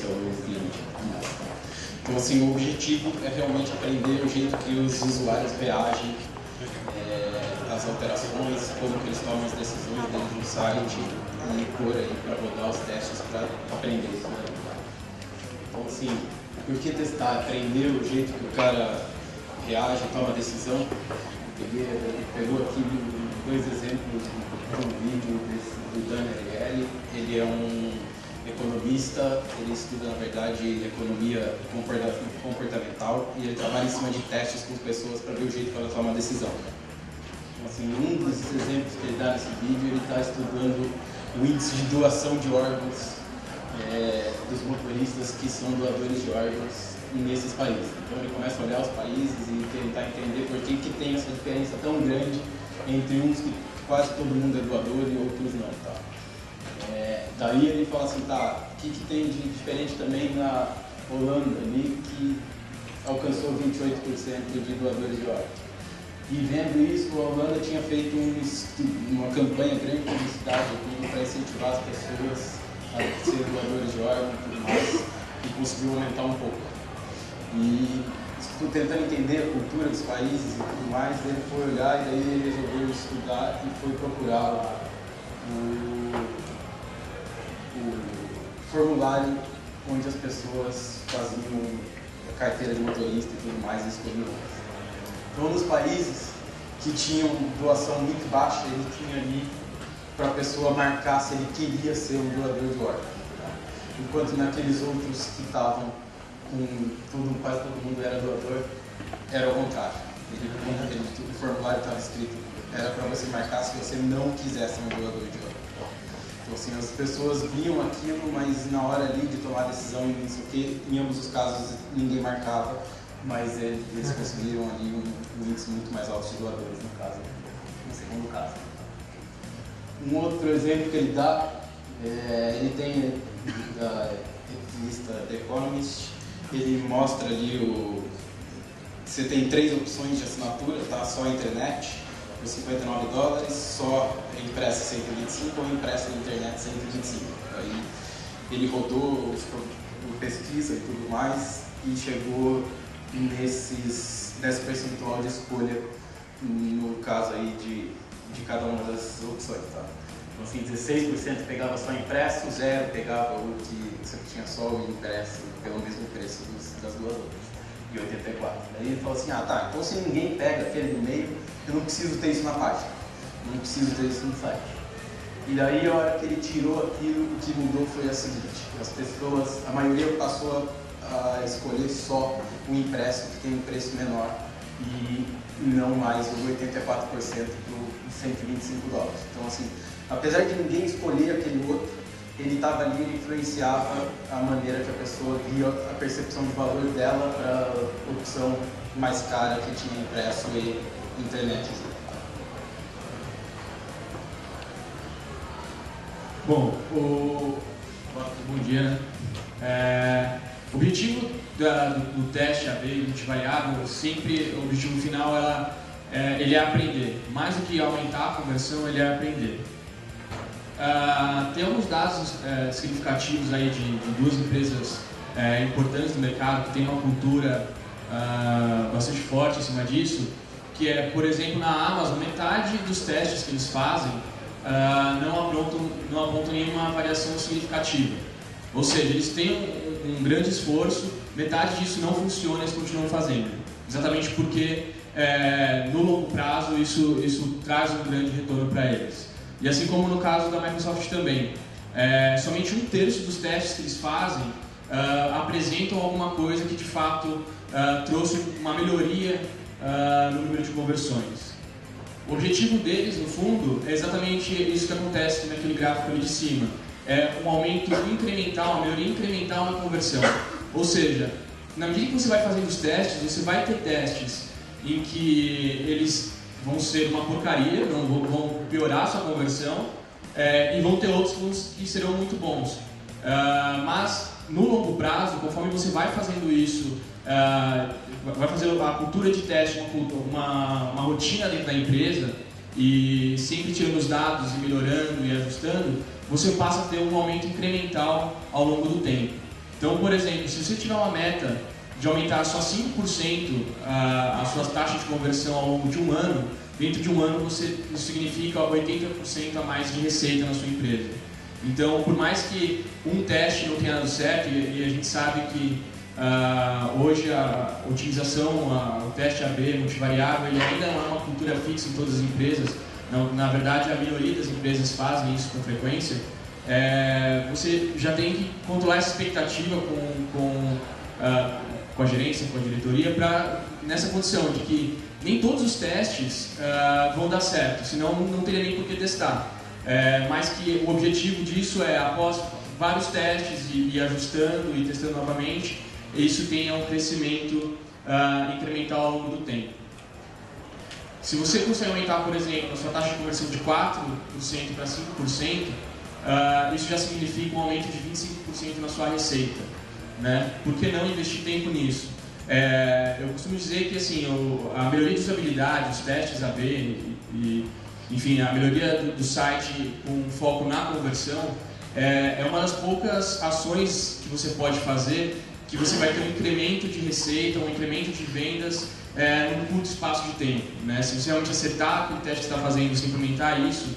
seu cliente. Então, assim, o objetivo é realmente aprender o jeito que os usuários reagem às alterações, como que eles tomam as decisões dentro do site e pôr aí para rodar os testes para aprender isso. Então, assim, por que testar? Aprender o jeito que o cara reage, toma a decisão. Ele pegou aqui dois exemplos de um vídeo do Dan Ariely. Ele é um economista, ele estuda, na verdade, economia comportamental e ele trabalha em cima de testes com pessoas para ver o jeito que ela toma a decisão. Então, assim, um dos exemplos que ele dá nesse vídeo, ele está estudando o índice de doação de órgãos dos motoristas que são doadores de órgãos nesses países. Então ele começa a olhar os países e tentar entender por que tem essa diferença tão grande entre uns que quase todo mundo é doador e outros não. Tá? Daí ele fala assim, tá, o que tem de diferente também na Holanda ali, que alcançou 28% de doadores de órgãos. E vendo isso, a Holanda tinha feito uma campanha grande de publicidade para incentivar as pessoas a ser doadores de órgãos e tudo mais, e conseguiu aumentar um pouco. E tentando entender a cultura dos países e tudo mais, ele foi olhar e daí ele resolveu estudar e foi procurar lá o formulário onde as pessoas faziam a carteira de motorista e tudo mais e escolhiam. Então, nos países que tinham doação muito baixa, ele tinha ali para a pessoa marcar se ele queria ser um doador de órgãos. Tá? Enquanto naqueles outros que estavam quase todo mundo era doador, era ao contrário. O formulário estava escrito, era para você marcar se você não quisesse ser um doador de órgãos. Então, assim, as pessoas viam aquilo, mas na hora ali de tomar a decisão, em ambos os casos ninguém marcava, mas eles conseguiram ali um índice muito mais alto de doadores, no caso, no segundo caso. Um outro exemplo que ele dá, ele tem da revista The Economist, ele mostra ali você tem 3 opções de assinatura, tá? Só a internet, por $59, só impressa 125 ou impressa na internet 125. Aí ele rodou pesquisa e tudo mais e chegou nesse percentual de escolha no caso aí de cada uma das opções, tá? Então, assim, 16% pegava só impresso, 0% pegava o que você tinha só o impresso pelo mesmo preço das duas outras, e 84%. Daí ele falou assim, tá, então se ninguém pega aquele do meio, eu não preciso ter isso na página, não preciso ter isso no site. E daí, a hora que ele tirou aquilo, o que mudou foi a seguinte, as pessoas, a maioria passou a escolher só o impresso, que tem um preço menor, e não mais os 84% para os $125. Então, assim, apesar de ninguém escolher aquele outro, ele estava ali e influenciava a maneira que a pessoa via a percepção de valor dela para a opção mais cara que tinha impresso e internet. Bom, bom dia, né? O objetivo do teste AB multivariável, sempre o objetivo final ele é aprender. Mais do que aumentar a conversão, ele é aprender. Tem alguns dados significativos aí de duas empresas importantes do mercado que tem uma cultura bastante forte em cima disso, que é, por exemplo, na Amazon, metade dos testes que eles fazem não apontam nenhuma variação significativa. Ou seja, eles têm um grande esforço, metade disso não funciona e eles continuam fazendo. Exatamente porque no longo prazo isso traz um grande retorno para eles. E assim como no caso da Microsoft também, somente 1/3 dos testes que eles fazem apresentam alguma coisa que de fato trouxe uma melhoria no número de conversões. O objetivo deles, no fundo, é exatamente isso que acontece naquele gráfico ali de cima. É um aumento incremental, uma melhoria incremental na conversão. Ou seja, na medida que você vai fazendo os testes, você vai ter testes em que eles vão ser uma porcaria, vão piorar a sua conversão, e vão ter outros que serão muito bons. Mas, no longo prazo, conforme você vai fazendo isso, vai fazer a cultura de teste uma rotina dentro da empresa, e sempre tirando os dados e melhorando e ajustando, você passa a ter um aumento incremental ao longo do tempo. Então, por exemplo, se você tiver uma meta de aumentar só 5% a sua taxa de conversão ao longo de um ano, dentro de um ano isso significa 80% a mais de receita na sua empresa. Então, por mais que um teste não tenha dado certo, e a gente sabe que hoje a otimização, o teste AB multivariável, ele ainda não é uma cultura fixa em todas as empresas. Na verdade, a maioria das empresas fazem isso com frequência. Você já tem que controlar essa expectativa com a gerência, com a diretoria, nessa condição de que nem todos os testes vão dar certo, senão não teria nem por que testar. Mas que o objetivo disso é, após vários testes e ajustando e testando novamente, isso tenha um crescimento incremental ao longo do tempo. Se você consegue aumentar, por exemplo, a sua taxa de conversão de 4% para 5%, isso já significa um aumento de 25% na sua receita, né? Por que não investir tempo nisso? Eu costumo dizer que assim, a melhoria de usabilidade, os testes AB enfim, a melhoria do site com foco na conversão é uma das poucas ações que você pode fazer que você vai ter um incremento de receita, um incremento de vendas num curto espaço de tempo, né? Se você realmente acertar com o teste que está fazendo, você implementar isso,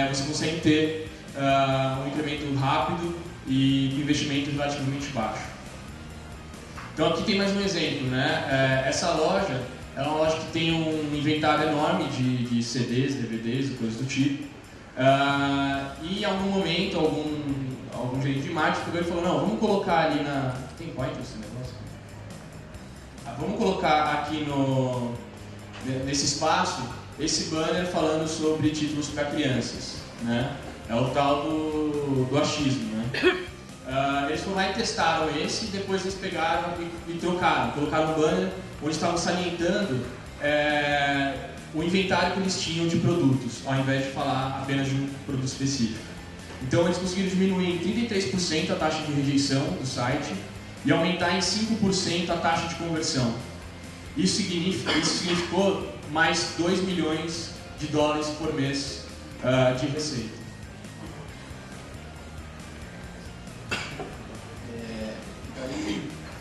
você consegue ter um incremento rápido e com investimento relativamente baixo. Então aqui tem mais um exemplo, né? Essa loja é uma loja que tem um inventário enorme de CDs, DVDs e coisas do tipo. E em algum momento, algum gerente de marketing pegou e falou, não, vamos colocar ali na... Tem pointer esse negócio? Vamos colocar aqui nesse espaço esse banner falando sobre títulos para crianças, né? É o tal do achismo, né? Eles foram lá e testaram esse e depois eles pegaram e trocaram, colocaram um banner onde estavam salientando o inventário que eles tinham de produtos, ao invés de falar apenas de um produto específico. Então eles conseguiram diminuir em 33% a taxa de rejeição do site e aumentar em 5% a taxa de conversão. Isso significou mais 2 milhões de dólares por mês de receita.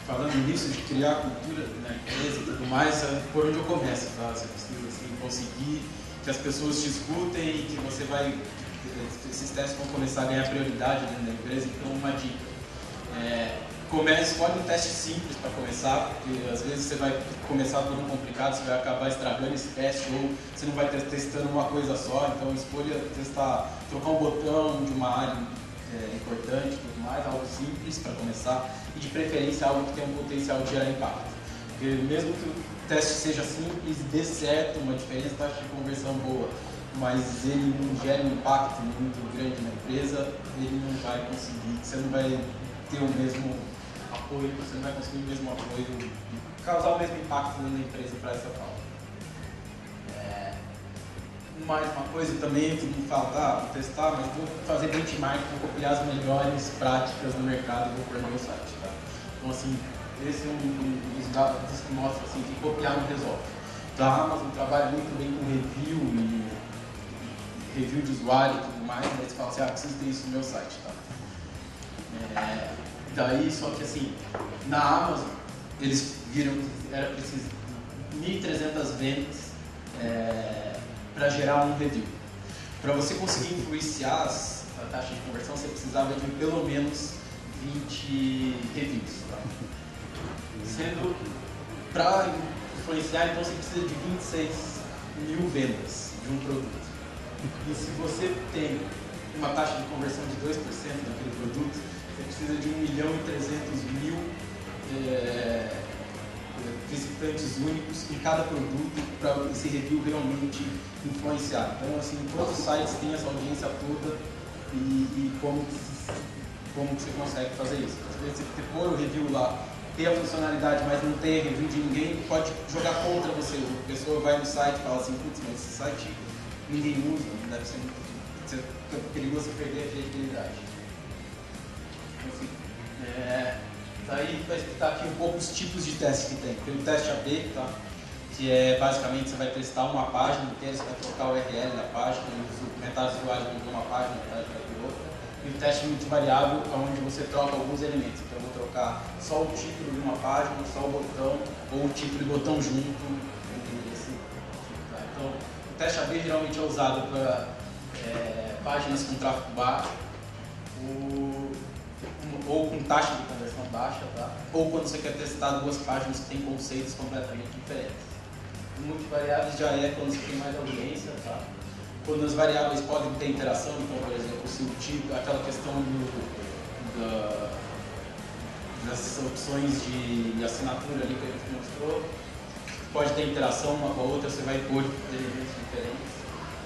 Falando nisso, de criar cultura na empresa e tudo mais, é por onde eu começo, tá? Você precisa assim, conseguir que as pessoas te escutem e que você esses testes vão começar a ganhar prioridade dentro da empresa. Então, uma dica, escolhe um teste simples para começar, porque às vezes você vai começar por um complicado, você vai acabar estragando esse teste, ou você não vai estar testando uma coisa só. Então, escolha testar, trocar um botão de uma área importante e tudo mais, algo simples para começar, e de preferência algo que tenha um potencial de gerar impacto. Porque mesmo que o teste seja simples, dê certo, uma diferença, taxa de conversão boa, mas ele não gera um impacto muito grande na empresa, ele não vai conseguir, você não vai ter o mesmo apoio, você não vai conseguir o mesmo apoio, causar o mesmo impacto na empresa para essa pauta. Mais uma coisa também, todo mundo fala, vou testar, mas vou fazer benchmark, vou copiar as melhores práticas do mercado e vou pôr no meu site, tá? Então, assim, esse é um dos dados que mostra assim, que copiar não resolve. Então, a Amazon trabalha muito bem com review de usuário e tudo mais, daí você fala assim, preciso ter isso no meu site, tá? Daí, só que assim, na Amazon, eles viram que era preciso 1.300 vendas para gerar um review. Para você conseguir influenciar a taxa de conversão, você precisava de pelo menos 20 reviews. Tá? Sendo, para influenciar, então você precisa de 26 mil vendas de um produto. E se você tem uma taxa de conversão de 2% daquele produto, você precisa de 1.300.000 visitantes únicos em cada produto para esse review realmente influenciar. Então, assim, todos os sites têm essa audiência toda e como que você consegue fazer isso. Às vezes você pôr o review lá, ter a funcionalidade, mas não ter review de ninguém, pode jogar contra você. A pessoa vai no site e fala assim, putz, mas esse site ninguém usa, não deve ser muito perigoso perder a credibilidade. Enfim, daí vai explicar aqui um pouco os tipos de testes que tem. Tem o teste AB, tá? Que é basicamente você vai testar uma página inteira, você vai trocar o URL da página, e os comentários usuários vão ver uma página, a página vai ver outra. e o teste multivariável, onde você troca alguns elementos. Então eu vou trocar só o título de uma página, só o botão, ou o título e botão junto. Tá? Então o teste AB geralmente é usado para páginas com tráfego baixo, ou com taxa de conversão baixa, tá? Ou quando você quer testar duas páginas que têm conceitos completamente diferentes. O multivariáveis já é quando você tem mais audiência, tá? Quando as variáveis podem ter interação, então, por exemplo, se o tipo, aquela questão das opções de assinatura ali que a gente mostrou, pode ter interação uma com a outra, você vai pôr elementos diferentes.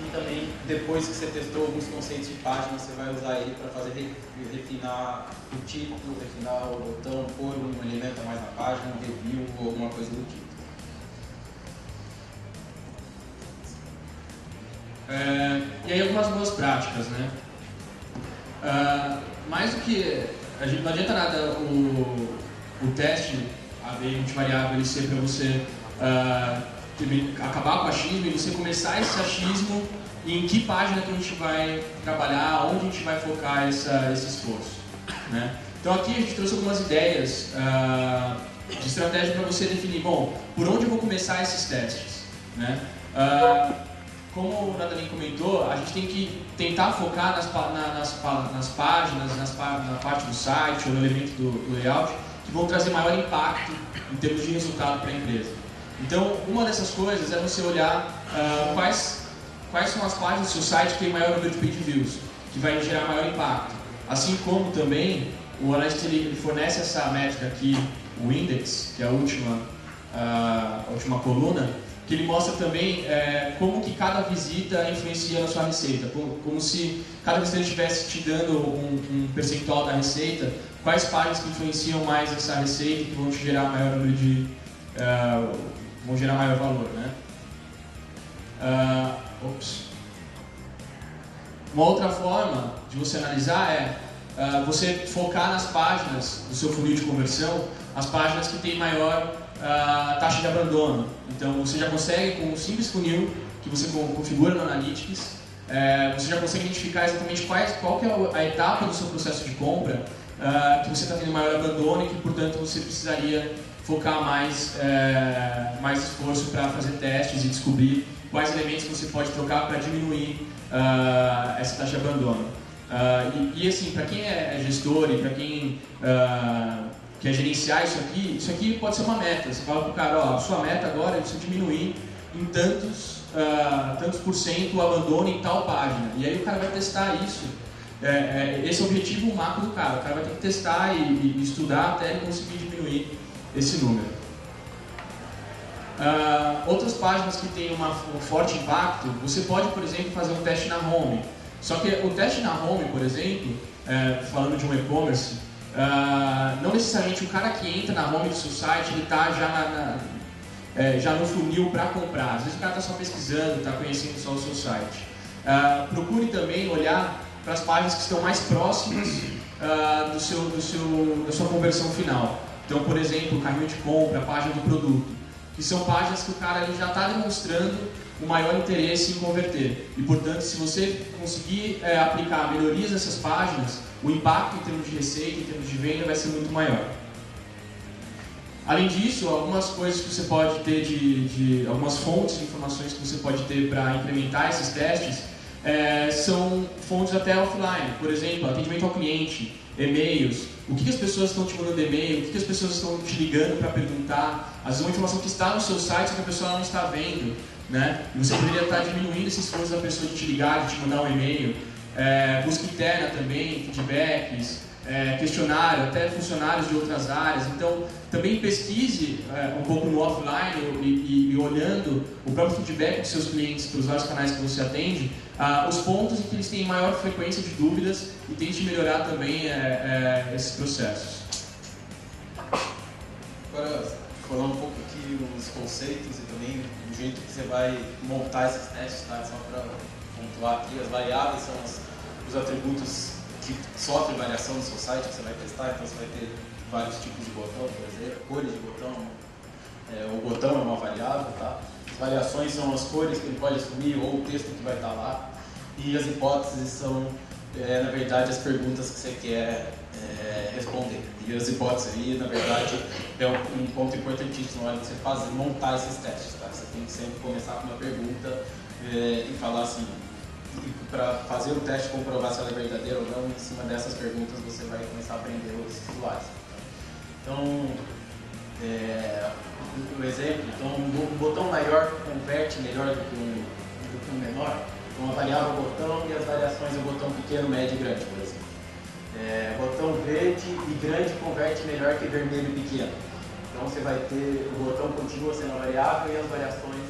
E também, depois que você testou alguns conceitos de página, você vai usar ele para fazer refinar o título, refinar o botão, pôr um elemento a mais na página, um review ou alguma coisa do tipo. E aí algumas boas práticas, né? Mais do que... não adianta nada o teste AB multivariável ele ser para você acabar com o achismo e você começar esse achismo em que página que a gente vai trabalhar, onde a gente vai focar esse esforço, né? Então aqui a gente trouxe algumas ideias de estratégia para você definir, bom, por onde eu vou começar esses testes, né? Como o Nathalie comentou, a gente tem que tentar focar nas páginas, na parte do site ou no elemento do layout que vão trazer maior impacto em termos de resultado para a empresa. Então, uma dessas coisas é você olhar quais são as páginas do seu site que tem maior número de page views, que vai gerar maior impacto. Assim como também o Analytics ele fornece essa métrica aqui, o index, que é a última coluna, que ele mostra também como que cada visita influencia na sua receita, como se cada visita estivesse te dando um percentual da receita, quais páginas que influenciam mais essa receita e que vão te gerar maior número de... vão gerar maior valor, né? Uma outra forma de você analisar é você focar nas páginas do seu funil de conversão, as páginas que têm maior taxa de abandono. Então você já consegue, com um simples funil que você configura no Analytics, você já consegue identificar exatamente qual que é a etapa do seu processo de compra que você está tendo maior abandono e que, portanto, você precisaria focar mais esforço para fazer testes e descobrir quais elementos você pode trocar para diminuir essa taxa de abandono. E assim, para quem é gestor e para quem quer gerenciar isso aqui pode ser uma meta. Você fala para o cara, ó, a sua meta agora é você diminuir em tantos por cento o abandono em tal página. E aí o cara vai testar isso. Esse é o objetivo macro do cara. O cara vai ter que testar e estudar até ele conseguir diminuir esse número. Outras páginas que têm um forte impacto, você pode, por exemplo, fazer um teste na home. Só que o teste na home, por exemplo, falando de um e-commerce, não necessariamente o cara que entra na home do seu site, ele está já no funil para comprar. Às vezes o cara está só pesquisando, está conhecendo só o seu site. Procure também olhar para as páginas que estão mais próximas da sua conversão final. Então, por exemplo, o carrinho de compra, a página do produto, que são páginas que o cara ele já está demonstrando o maior interesse em converter. E, portanto, se você conseguir aplicar melhorias nessas páginas, o impacto em termos de receita, em termos de venda, vai ser muito maior. Além disso, algumas coisas que você pode ter algumas fontes de informações que você pode ter para implementar esses testes são fontes até offline. Por exemplo, atendimento ao cliente, e-mails, o que as pessoas estão te mandando e-mail, o que as pessoas estão te ligando para perguntar, às vezes uma informação que está no seu site que a pessoa não está vendo, né? E você poderia estar diminuindo esse esforço da pessoa de te ligar, de te mandar um e-mail. Busca interna também, feedbacks, questionário, até funcionários de outras áreas. Então, também pesquise um pouco no offline e olhando o próprio feedback dos seus clientes para os vários canais que você atende, os pontos em que eles têm maior frequência de dúvidas e tente melhorar também esses processos. Agora, falar um pouco aqui os conceitos e também o jeito que você vai montar esses testes, tá? Só para pontuar aqui, as variáveis são os atributos que sofrem variação no seu site que você vai testar, então você vai ter vários tipos de botão, por exemplo, cores de botão. O botão é uma variável, tá? As variações são as cores que ele pode assumir ou o texto que vai estar lá. E as hipóteses são na verdade, as perguntas que você quer responder. E as hipóteses aí, na verdade, é um ponto importantíssimo na hora de você montar esses testes. Tá? Você tem que sempre começar com uma pergunta e falar assim, para fazer o teste, comprovar se ela é verdadeira ou não, em cima dessas perguntas você vai começar a aprender os usuários. Então, o exemplo, então, um botão maior converte melhor do que um menor. Então, avaliava o botão e as variações do botão pequeno, médio e grande, por exemplo. Botão verde e grande converte melhor que vermelho e pequeno. Então, você vai ter, o botão continua sendo a variável e as variações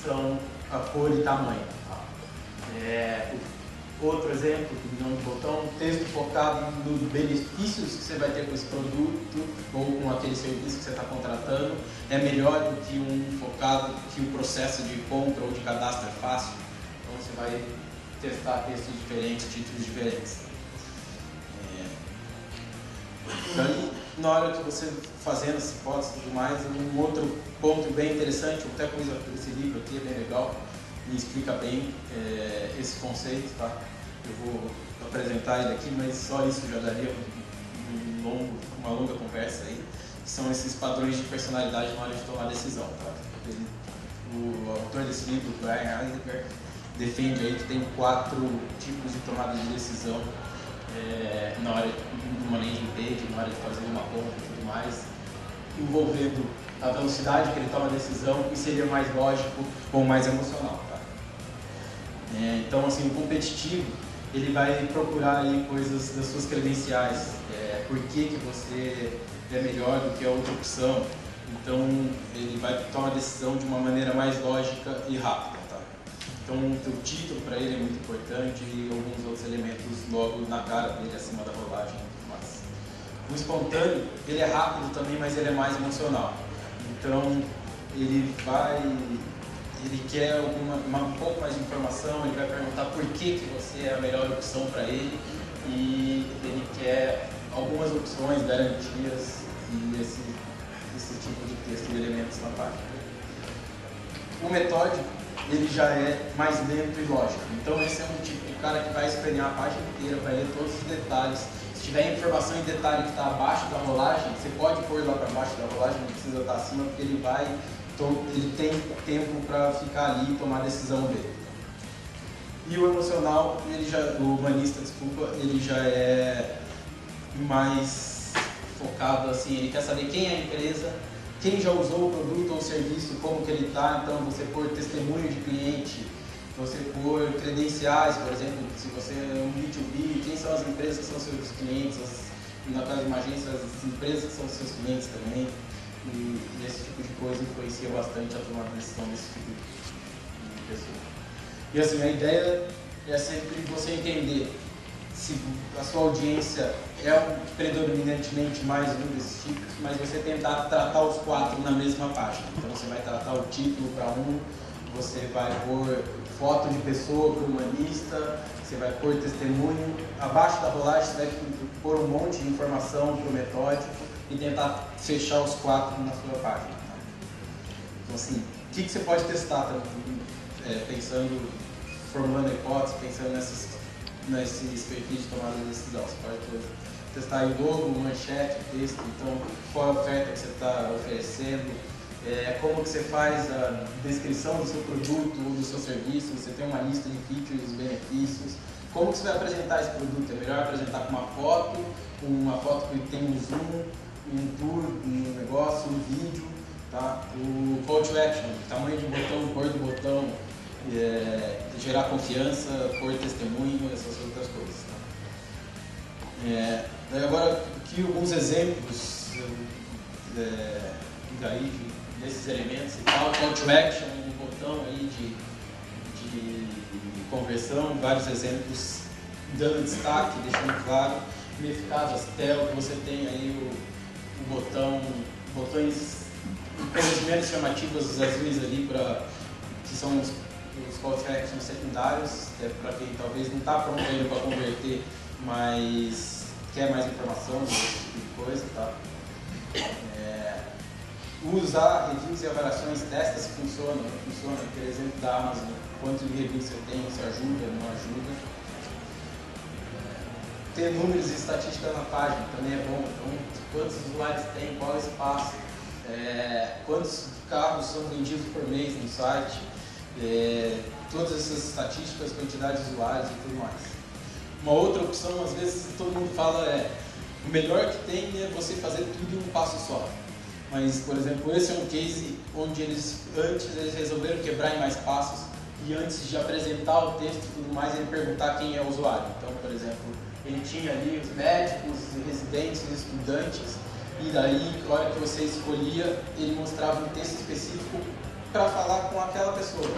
são a cor e tamanho. Outro exemplo, não de botão, texto focado nos benefícios que você vai ter com esse produto ou com aquele serviço que você está contratando é melhor do que um focado que o processo de compra ou de cadastro é fácil. Então você vai testar textos diferentes, títulos diferentes. Daí, na hora que você fazendo as hipóteses e tudo mais, um outro ponto bem interessante, até com esse livro aqui, é bem legal, me explica bem esse conceito, tá? Eu vou apresentar ele aqui, mas só isso já daria uma longa conversa aí, que são esses padrões de personalidade na hora de tomar decisão, tá? O autor desse livro, Brian Heisenberg, defende aí que tem 4 tipos de tomada de decisão na hora de uma landing page, na hora de fazer uma compra e tudo mais, envolvendo a velocidade que ele toma a decisão e seria mais lógico ou mais emocional. Tá? Então, assim, o competitivo, ele vai procurar aí coisas das suas credenciais, por que você é melhor do que a outra opção. Então, ele vai tomar a decisão de uma maneira mais lógica e rápida. Tá? Então, o teu título para ele é muito importante e alguns outros elementos logo na cara dele, acima da rolagem e tudo mais. O espontâneo, ele é rápido também, mas ele é mais emocional. Então, ele quer um pouco mais de informação, ele vai perguntar por que você é a melhor opção para ele e ele quer algumas opções, garantias e esse tipo de texto e elementos na página. O metódico, ele já é mais lento e lógico. Então, esse é um tipo de cara que vai escanear a página inteira, vai ler todos os detalhes. Se tiver informação em detalhe que está abaixo da rolagem, você pode pôr lá para baixo da rolagem, não precisa estar acima, porque ele tem tempo para ficar ali e tomar a decisão dele. E o emocional, o humanista, ele já é mais focado assim, ele quer saber quem é a empresa, quem já usou o produto ou serviço, como que ele está, então você pôr testemunho de cliente, você pôr credenciais, por exemplo, se você é um B2B, quem são as empresas que são seus clientes, na caso de uma agência, as empresas que são seus clientes também. E esse tipo de coisa influencia bastante a tomada de decisão desse tipo de pessoa. E assim, a ideia é sempre você entender se a sua audiência é predominantemente mais um desses tipos, mas você tentar tratar os 4 na mesma página. Então você vai tratar o título para um, você vai pôr foto de pessoa para o humanista, você vai pôr testemunho, abaixo da rolagem você vai pôr um monte de informação para o metódico e tentar fechar os 4 na sua página. Tá? Então assim, o que você pode testar pensando, formulando a hipótese, pensando nesses perfis de tomada de decisão? Você pode testar aí o logo, manchete, texto, então qual a oferta que você está oferecendo, como que você faz a descrição do seu produto ou do seu serviço, você tem uma lista de features e benefícios, como que você vai apresentar esse produto? É melhor apresentar com uma foto que tem um zoom, um tour, um negócio, um vídeo, tá? O call to action, tamanho de botão, cor do botão, gerar confiança, pôr testemunho, essas outras coisas. Tá? Agora, aqui alguns exemplos desses elementos, call to action, um botão aí de conversão, vários exemplos dando destaque, deixando claro, unificados, tel, que você tem aí botões coisas menos chamativas, os azuis ali, que são os call to action secundários, para quem talvez não está pronto ainda para converter, mas quer mais informação, esse tipo de coisa, tá? Usar reviews e avaliações, testa se funciona, não funciona, por exemplo da Amazon, quanto de reviews você tem, se ajuda, não ajuda. ter números e estatísticas na página também é bom. Então, quantos usuários tem, qual é o espaço, quantos carros são vendidos por mês no site, todas essas estatísticas, quantidade de usuários e tudo mais. Uma outra opção, às vezes todo mundo fala, o melhor que tem é você fazer tudo em um passo só. Mas, por exemplo, esse é um case onde antes eles resolveram quebrar em mais passos e antes de apresentar o texto e tudo mais, ele perguntar quem é o usuário. Então, por exemplo, ele tinha ali os médicos, residentes, estudantes, e daí, na hora que você escolhia, ele mostrava um texto específico para falar com aquela pessoa.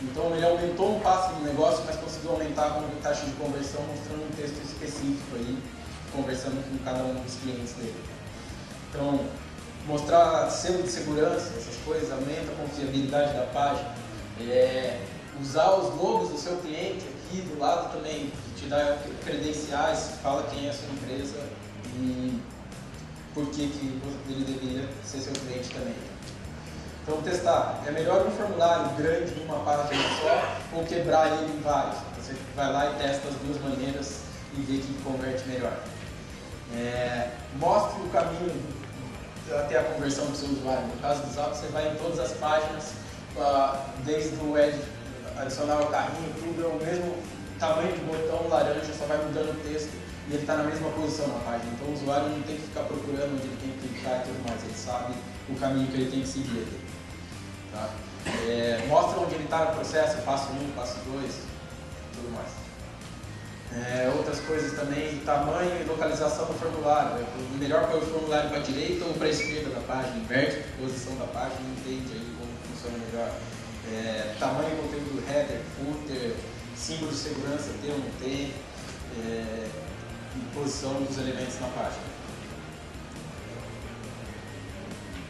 Então, ele aumentou um passo no negócio, mas conseguiu aumentar a taxa de conversão, mostrando um texto específico aí, conversando com cada um dos clientes dele. Então, mostrar selo de segurança, essas coisas, aumenta a confiabilidade da página. Usar os logos do seu cliente aqui do lado também, te dá credenciais, fala quem é a sua empresa e por que ele deveria ser seu cliente também. Então, testar. É melhor um formulário grande em uma página só ou quebrar ele em vários. Você vai lá e testa as duas maneiras e vê que converte melhor. Mostre o caminho até a conversão do seu usuário. No caso do Zap, você vai em todas as páginas, desde o adicionar o carrinho, tudo é o mesmo tamanho de botão laranja, só vai mudando o texto e ele está na mesma posição na página. Então o usuário não tem que ficar procurando onde ele tem que clicar e tudo mais, ele sabe o caminho que ele tem que seguir ali. Tá? Mostra onde ele está no processo, passo 1, passo 2, tudo mais. Outras coisas também, tamanho e localização do formulário. Melhor para o formulário para a direita ou para a esquerda da página, inverte a posição da página, entende aí como funciona melhor. Tamanho e conteúdo do header, footer, símbolo de segurança, ter ou não ter, e posição dos elementos na página.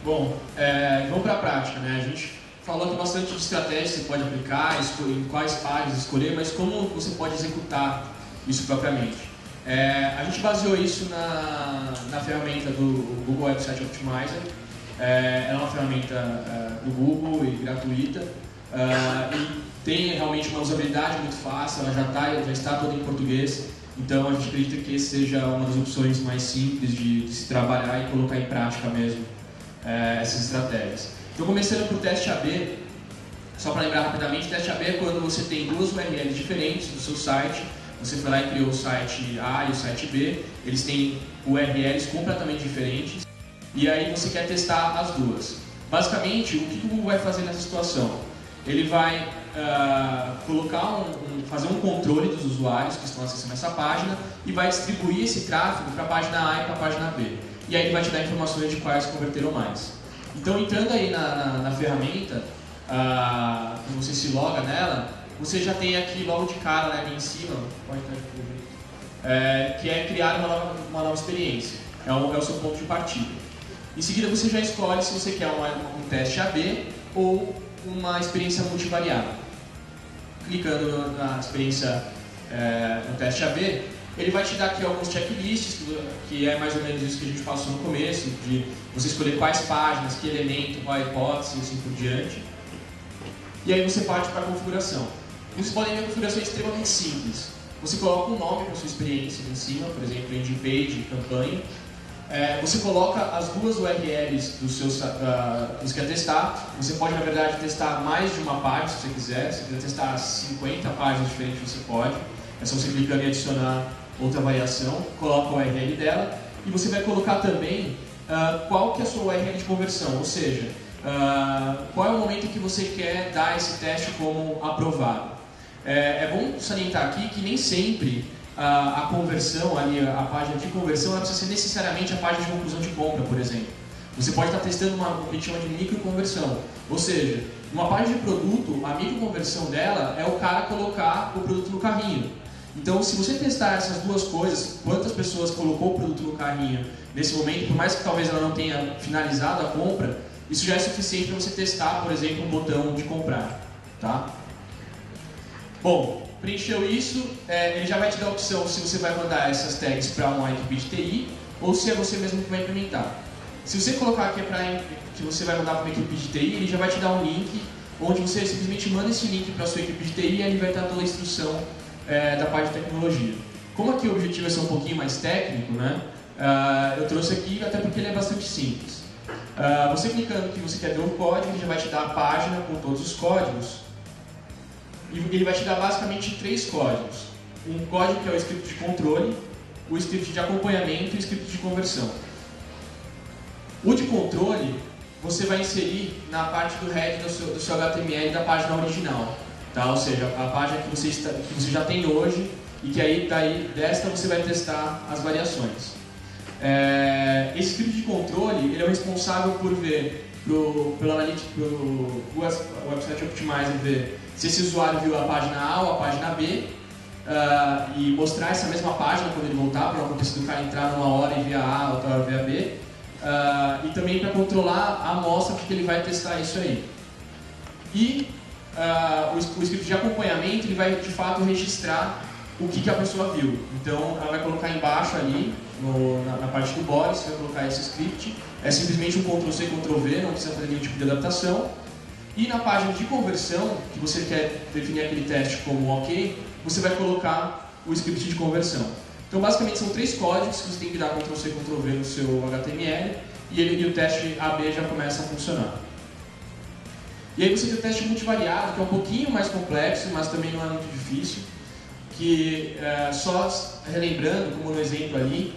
Bom, vamos para a prática, né? A gente falou aqui bastante de estratégias que você pode aplicar, em quais páginas escolher, mas como você pode executar isso propriamente. A gente baseou isso na ferramenta do Google Website Optimizer. Ela é uma ferramenta do Google e gratuita. E tem realmente uma usabilidade muito fácil, ela já está toda em português, então a gente acredita que esse seja uma das opções mais simples de se trabalhar e colocar em prática mesmo essas estratégias. Então, começando por teste AB, só para lembrar rapidamente, teste AB é quando você tem duas URLs diferentes do seu site, você foi lá e criou o site A e o site B, eles têm URLs completamente diferentes, e aí você quer testar as duas. Basicamente, o que o Google vai fazer nessa situação? Ele vai fazer um controle dos usuários que estão acessando essa página e vai distribuir esse tráfego para a página A e para a página B. E aí ele vai te dar informações de quais converteram mais. Então, entrando aí na ferramenta, você se loga nela, você já tem aqui logo de cara, né, ali em cima, pode estar aqui, que é criar uma nova experiência. É o seu ponto de partida. Em seguida, você já escolhe se você quer um teste AB ou uma experiência multivariável. Clicando na experiência no teste AB, ele vai te dar aqui alguns checklists, que é mais ou menos isso que a gente passou no começo, de você escolher quais páginas, que elemento, qual hipótese e assim por diante. E aí você parte para a configuração. Vocês podem ver a configuração é extremamente simples. Você coloca um nome para a sua experiência em cima, por exemplo, landing page, campanha. Você coloca as duas URLs dos que você quer testar. Você pode, na verdade, testar mais de uma página, se você quiser. Se você quiser testar 50 páginas diferentes, você pode. É só você clicar em adicionar outra variação, coloca a URL dela. E você vai colocar também qual que é a sua URL de conversão, ou seja, qual é o momento que você quer dar esse teste como aprovado. É bom salientar aqui que nem sempre a conversão, ali, a página de conversão, ela precisa ser necessariamente a página de conclusão de compra, por exemplo. Você pode estar testando o que a gente chama de microconversão, ou seja, uma página de produto, a microconversão dela é o cara colocar o produto no carrinho. Então, se você testar essas duas coisas, quantas pessoas colocou o produto no carrinho nesse momento, por mais que talvez ela não tenha finalizado a compra, isso já é suficiente para você testar, por exemplo, um botão de comprar. Tá? Bom, preencheu isso, ele já vai te dar a opção se você vai mandar essas tags para uma equipe de TI ou se é você mesmo que vai implementar. Se você colocar aqui que você vai mandar para uma equipe de TI, ele já vai te dar um link onde você simplesmente manda esse link para a sua equipe de TI e ele vai dar toda a instrução da parte de tecnologia. Como aqui o objetivo é ser um pouquinho mais técnico, né? Eu trouxe aqui até porque ele é bastante simples. Você clicando que você quer ver um código, ele já vai te dar a página com todos os códigos. E ele vai te dar basicamente 3 códigos. Um código que é o script de controle, o script de acompanhamento e o script de conversão. O de controle, você vai inserir na parte do head do seu HTML da página original. Tá? Ou seja, a página que você já tem hoje e que aí desta você vai testar as variações. Esse script de controle ele é o responsável por ver pelo Analytics, pelo Website Optimizer, ver se esse usuário viu a página A ou a página B e mostrar essa mesma página quando ele voltar, para não acontecer do cara entrar numa hora e ver a A, outra hora ver a B. E também para controlar a amostra, porque ele vai testar isso aí. E o script de acompanhamento ele vai de fato registrar o que a pessoa viu. Então ela vai colocar embaixo ali, na parte do body, você vai colocar esse script. É simplesmente um Ctrl+C, Ctrl+V, não precisa fazer nenhum tipo de adaptação. E na página de conversão, que você quer definir aquele teste como OK, você vai colocar o script de conversão. Então basicamente são 3 códigos que você tem que dar Ctrl+C, Ctrl+V no seu HTML e o teste AB já começa a funcionar. E aí você tem o teste multivariado, que é um pouquinho mais complexo, mas também não é muito difícil. Que, só relembrando, como no exemplo ali,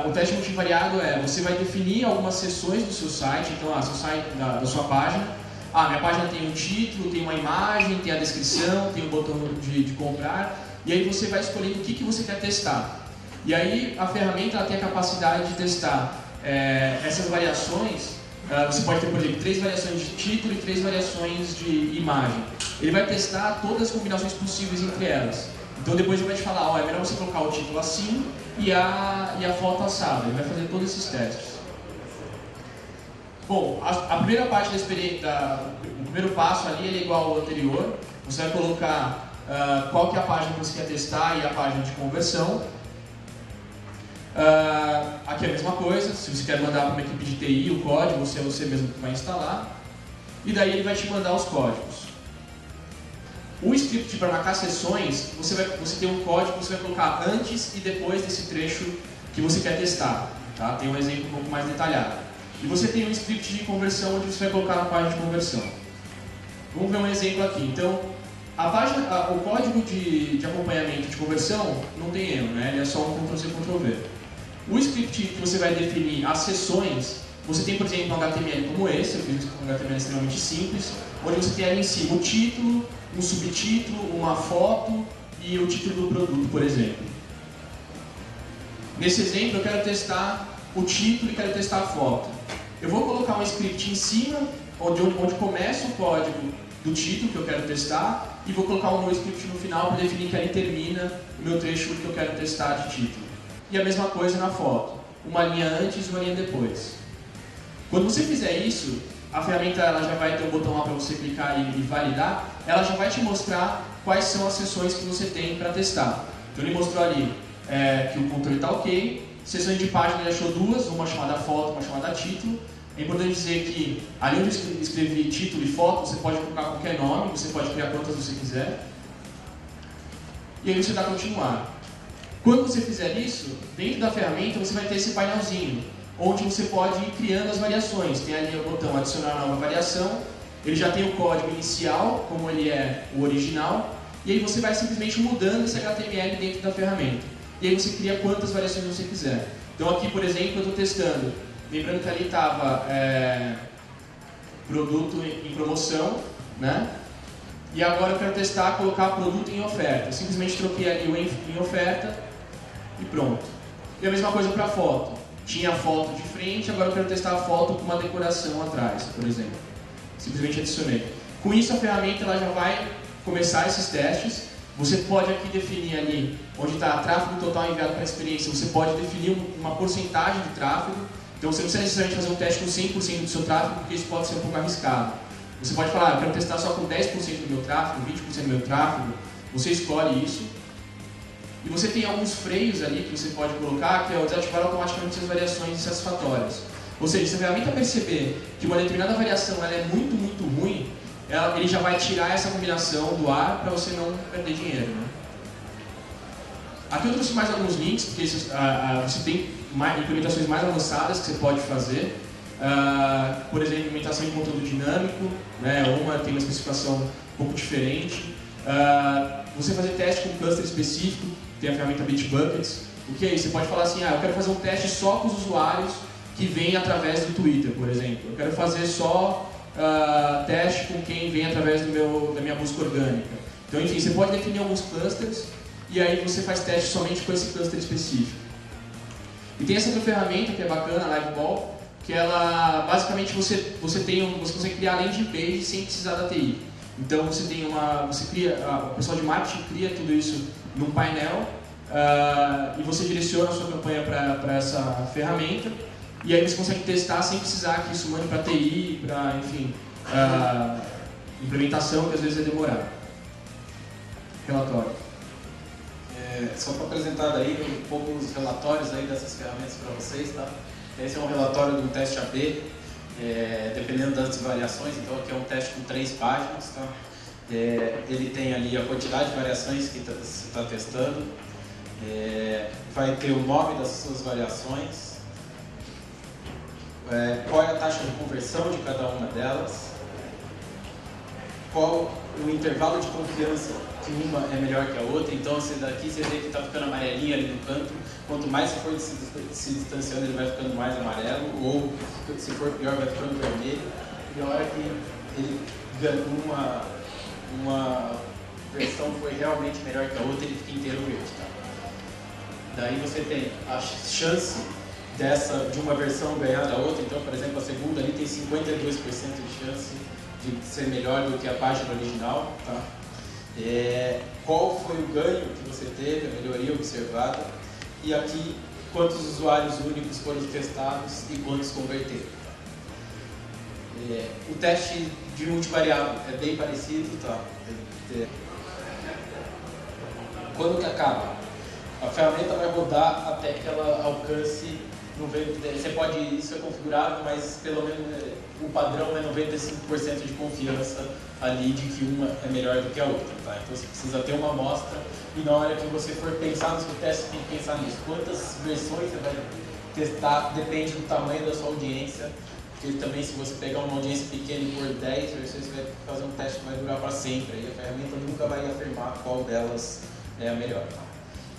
o teste multivariado você vai definir algumas seções do seu site, então seu site, da sua página. Minha página tem um título, tem uma imagem, tem a descrição, tem o botão de comprar, e aí você vai escolhendo o que você quer testar. E aí a ferramenta ela tem a capacidade de testar essas variações. Você pode ter, por exemplo, 3 variações de título e 3 variações de imagem. Ele vai testar todas as combinações possíveis entre elas. Então depois ele vai te falar, é melhor você colocar o título assim e a foto assada. Ele vai fazer todos esses testes. Bom, a primeira parte da experiência, o primeiro passo ali ele é igual ao anterior. Você vai colocar qual que é a página que você quer testar e a página de conversão. Aqui é a mesma coisa, se você quer mandar para uma equipe de TI o código, você mesmo que vai instalar. E daí ele vai te mandar os códigos. O script para marcar sessões, você tem um código que você vai colocar antes e depois desse trecho que você quer testar. Tá? Tem um exemplo um pouco mais detalhado. E você tem um script de conversão onde você vai colocar na página de conversão. Vamos ver um exemplo aqui. Então, o código de acompanhamento de conversão não tem erro, né? Ele é só um Ctrl+C, Ctrl+V. O script que você vai definir as sessões, você tem, por exemplo, um HTML como esse, eu fiz um HTML extremamente simples, onde você tem ali em cima o título, um subtítulo, uma foto e o título do produto, por exemplo. Nesse exemplo, eu quero testar o título e quero testar a foto. Eu vou colocar um script em cima, onde começa o código do título que eu quero testar, e vou colocar um novo script no final para definir que ali termina o meu trecho que eu quero testar de título. E a mesma coisa na foto, uma linha antes e uma linha depois. Quando você fizer isso, a ferramenta ela já vai ter um botão lá para você clicar e validar, ela já vai te mostrar quais são as sessões que você tem para testar. Então ele mostrou ali que o controle está ok, sessões de página ele achou 2, uma chamada foto, uma chamada título. É importante dizer que ali onde eu escrevi título e foto, você pode colocar qualquer nome, você pode criar quantas você quiser. E aí você dá continuar. Quando você fizer isso, dentro da ferramenta você vai ter esse painelzinho, onde você pode ir criando as variações. Tem ali o botão adicionar nova variação, ele já tem o código inicial, como ele é o original, e aí você vai simplesmente mudando esse HTML dentro da ferramenta. E aí você cria quantas variações você quiser. Então aqui, por exemplo, eu estou testando. Lembrando que ali estava produto em promoção, né? E agora eu quero testar colocar produto em oferta. Eu simplesmente troquei ali o em oferta e pronto. E a mesma coisa para foto. Tinha a foto de frente, agora eu quero testar a foto com uma decoração atrás, por exemplo. Simplesmente adicionei. Com isso a ferramenta ela já vai começar esses testes. Você pode aqui definir ali onde está tráfego total enviado para a experiência, você pode definir uma porcentagem de tráfego. Então você não precisa necessariamente fazer um teste com 100% do seu tráfego, porque isso pode ser um pouco arriscado. Você pode falar, eu quero testar só com 10% do meu tráfego, 20% do meu tráfego. Você escolhe isso. E você tem alguns freios ali que você pode colocar, que é o desativar automaticamente as variações insatisfatórias. Ou seja, se a ferramenta perceber que uma determinada variação ela é muito, muito ruim, ele já vai tirar essa combinação do ar para você não perder dinheiro. Né? Aqui eu trouxe mais alguns links, porque você tem implementações mais avançadas que você pode fazer. Por exemplo, implementação de conteúdo dinâmico, né, uma tem uma especificação um pouco diferente. Você fazer teste com cluster específico, tem a ferramenta Bitbuckets. O que é isso? Você pode falar assim, eu quero fazer um teste só com os usuários que vêm através do Twitter, por exemplo. Eu quero fazer só teste com quem vem através da minha busca orgânica. Então, enfim, você pode definir alguns clusters e aí você faz teste somente com esse cluster específico. E tem essa outra ferramenta que é bacana, a Liveball, que ela, basicamente, você consegue criar landing page sem precisar da TI. Então, o pessoal de marketing cria tudo isso num painel e você direciona a sua campanha para essa ferramenta e aí você consegue testar sem precisar que isso mande para TI, para, enfim, implementação que às vezes é demorada. Relatório. Só para apresentar daí um pouco os relatórios aí dessas ferramentas para vocês, tá? Esse é um relatório de um teste AB, dependendo das variações, então aqui é um teste com 3 páginas, tá? Ele tem ali a quantidade de variações que você está testando, vai ter o nome das suas variações, qual é a taxa de conversão de cada uma delas, qual o intervalo de confiança que uma é melhor que a outra. Então esse daqui você vê que está ficando amarelinho ali no canto, quanto mais você for se distanciando ele vai ficando mais amarelo, ou se for pior vai ficando vermelho, e a hora que ele ganha uma versão foi realmente melhor que a outra, ele fica inteiro verde, tá? Daí você tem a chance de uma versão ganhar da outra. Então, por exemplo, a segunda ali tem 52% de chance de ser melhor do que a página original, tá? Qual foi o ganho que você teve, a melhoria observada, e aqui quantos usuários únicos foram testados e quantos converteram. O teste de multivariável é bem parecido, tá? Quando que acaba? A ferramenta vai rodar até que ela alcance 90%. Você pode, isso é configurável, mas pelo menos o padrão é 95% de confiança ali de que uma é melhor do que a outra, tá? Então você precisa ter uma amostra e na hora que você for pensar no seu teste, você tem que pensar nisso. Quantas versões você vai testar, depende do tamanho da sua audiência, porque também se você pegar uma audiência pequena e por 10 versões, você vai fazer um teste que vai durar para sempre, e a ferramenta nunca vai afirmar qual delas é a melhor.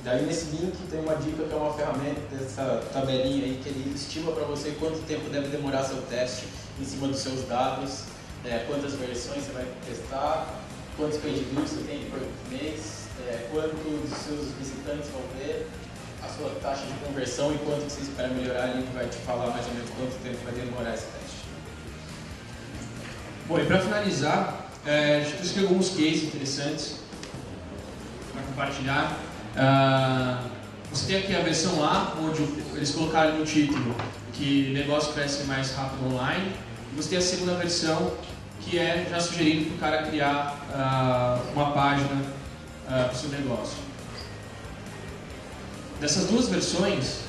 Daí nesse link tem uma dica que é uma ferramenta dessa tabelinha aí que ele estima para você quanto tempo deve demorar seu teste em cima dos seus dados, quantas versões você vai testar, quantos page views você tem por mês, quantos dos seus visitantes vão ver, a sua taxa de conversão e quanto que você espera melhorar, ele vai te falar mais ou menos quanto tempo vai demorar esse teste. Bom, e para finalizar, a gente trouxe alguns cases interessantes para compartilhar. Você tem aqui a versão A, onde eles colocaram no título que negócio cresce mais rápido online, e você tem a segunda versão, que é já sugerido para o cara criar uma página para o seu negócio. Dessas duas versões,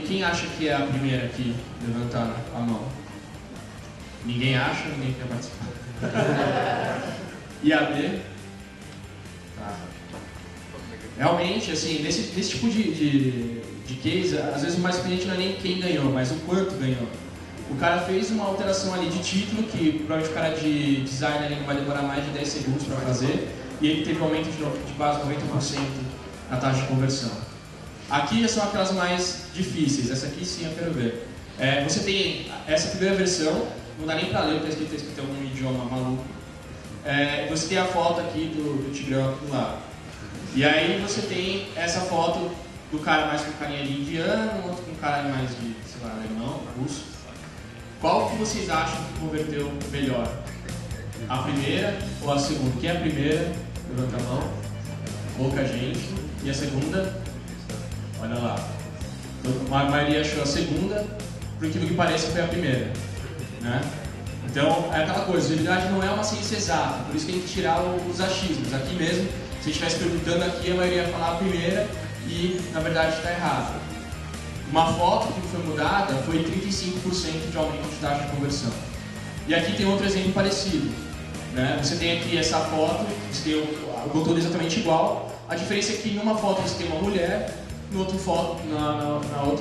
quem acha que é a primeira aqui? Levantar a mão. Ninguém acha, ninguém quer participar. E a B? Tá. Realmente, assim, nesse tipo de case, às vezes o mais experiente não é nem quem ganhou, mas o quanto ganhou. O cara fez uma alteração ali de título, que provavelmente o cara de design ali não vai demorar mais de 10 segundos para fazer, e ele teve um aumento de quase 90% na taxa de conversão. Aqui já são aquelas mais difíceis, essa aqui sim eu quero ver. Você tem essa primeira versão, não dá nem para ler, está escrito em algum idioma maluco. Você tem a foto aqui do Tigrão aqui do lado. E aí você tem essa foto do cara mais com carinha de indiano, outro com cara mais de, sei lá, alemão, russo. Qual que vocês acham que converteu melhor? A primeira ou a segunda? Quem é a primeira? Levanta a mão. Pouca gente. E a segunda? Olha lá. A maioria achou a segunda, por aquilo que parece foi a primeira, né? Então, é aquela coisa, usabilidade não é uma ciência exata, por isso que tem que tirar os achismos. Aqui mesmo, se a gente estivesse perguntando aqui, a maioria ia falar a primeira e, na verdade, está errado. Uma foto que foi mudada foi 35% de aumento de taxa de conversão. E aqui tem outro exemplo parecido, né? Você tem aqui essa foto, você tem o conteúdo exatamente igual, A diferença é que numa foto você tem uma mulher, na outra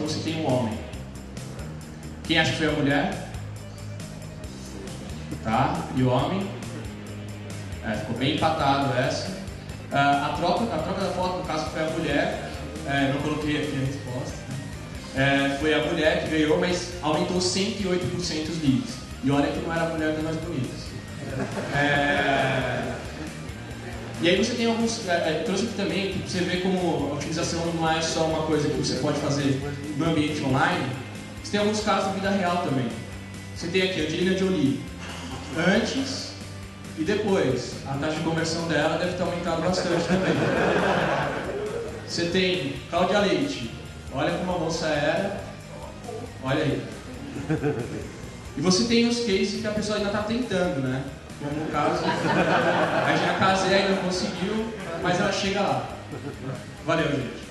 você tem um homem. Quem acha que foi a mulher? Tá? E o homem? Ficou bem empatado essa. A troca da foto, no caso, foi a mulher. Não coloquei aqui a resposta. Foi a mulher que ganhou, mas aumentou 108% os leads. E olha que não era a mulher das mais bonitas. E aí você tem alguns... trouxe aqui também, para você ver como a utilização não é só uma coisa que você pode fazer no ambiente online. Você tem alguns casos na vida real também. Você tem aqui a Angelina Jolie. Antes e depois. A taxa de conversão dela deve ter aumentado bastante também. Você tem Cláudia Leite. Olha como a moça era. Olha aí. E você tem os cases que a pessoa ainda está tentando, né? Como o caso, a Regina Casé ainda não conseguiu, mas ela chega lá. Valeu, gente.